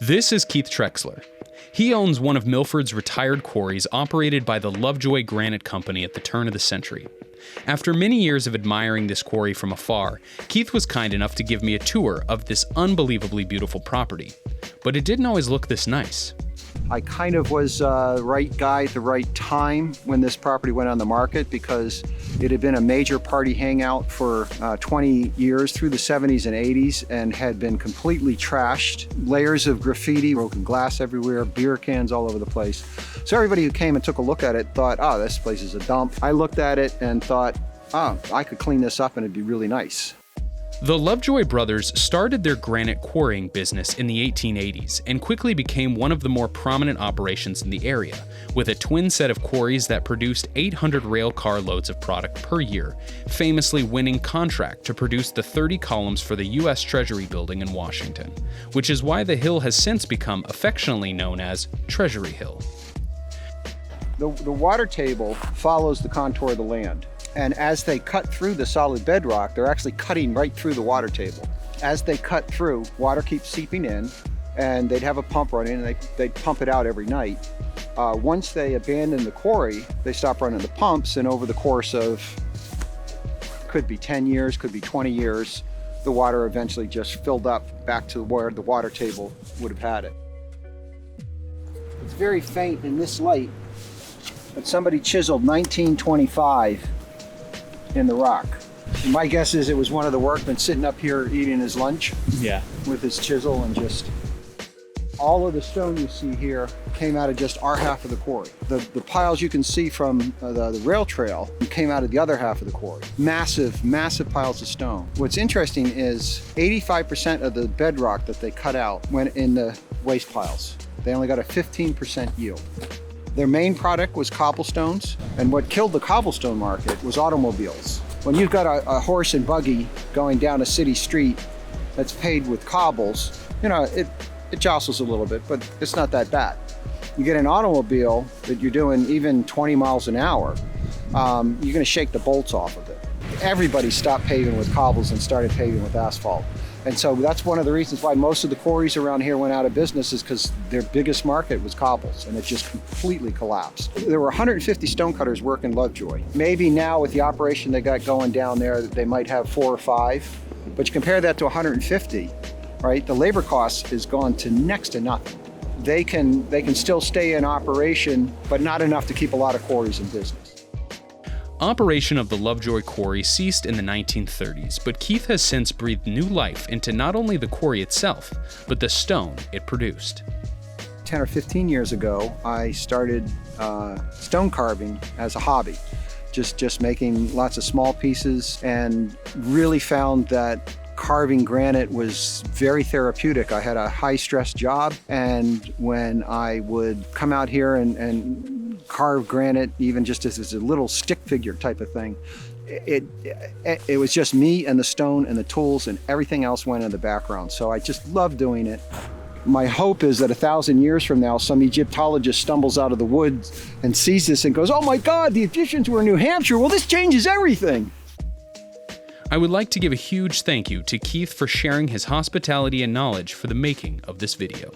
This is Keith Trexler. He owns one of Milford's retired quarries operated by the Lovejoy Granite Company at the turn of the century. After many years of admiring this quarry from afar, Keith was kind enough to give me a tour of this unbelievably beautiful property. But it didn't always look this nice. I kind of was the right guy at the right time when this property went on the market because it had been a major party hangout for 20 years through the 70s and 80s and had been completely trashed. Layers of graffiti, broken glass everywhere, beer cans all over the place. So everybody who came and took a look at it thought, oh, this place is a dump. I looked at it and thought, oh, I could clean this up and it'd be really nice. The Lovejoy brothers started their granite quarrying business in the 1880s and quickly became one of the more prominent operations in the area, with a twin set of quarries that produced 800 rail car loads of product per year, famously winning contract to produce the 30 columns for the U.S. Treasury Building in Washington, which is why the hill has since become affectionately known as Treasury Hill. The water table follows the contour of the land. And as they cut through the solid bedrock, they're actually cutting right through the water table. As they cut through, water keeps seeping in, and they'd have a pump running, and they'd pump it out every night. Once they abandoned the quarry, they stopped running the pumps, and over the course of, could be 10 years, could be 20 years, the water eventually just filled up back to where the water table would have had it. It's very faint in this light, but somebody chiseled 1925 in the rock. And my guess is it was one of the workmen sitting up here eating his lunch. Yeah. With his chisel, and just all of the stone you see here came out of just our half of the quarry. The piles you can see from the rail trail came out of the other half of the quarry. Massive, massive piles of stone. What's interesting is 85% of the bedrock that they cut out went in the waste piles. They only got a 15% yield. Their main product was cobblestones, and what killed the cobblestone market was automobiles. When you've got a horse and buggy going down a city street that's paved with cobbles, you know, it jostles a little bit, but it's not that bad. You get an automobile that you're doing even 20 miles an hour, you're gonna shake the bolts off of it. Everybody stopped paving with cobbles and started paving with asphalt. And so that's one of the reasons why most of the quarries around here went out of business, is because their biggest market was cobbles, and it just completely collapsed. There were 150 stonecutters working Lovejoy. Maybe now with the operation they got going down there, they might have 4 or 5, but you compare that to 150, right? The labor cost is gone to next to nothing. They can still stay in operation, but not enough to keep a lot of quarries in business. Operation of the Lovejoy Quarry ceased in the 1930s, but Keith has since breathed new life into not only the quarry itself, but the stone it produced. 10 or 15 years ago, I started stone carving as a hobby, just making lots of small pieces, and really found that carving granite was very therapeutic. I had a high-stress job, and when I would come out here and carve granite, even just as a little stick figure type of thing, it was just me and the stone and the tools, and everything else went in the background. So I just love doing it. My hope is that 1,000 years from now, some Egyptologist stumbles out of the woods and sees this and goes, oh my God, the Egyptians were in New Hampshire. Well, this changes everything. I would like to give a huge thank you to Keith for sharing his hospitality and knowledge for the making of this video.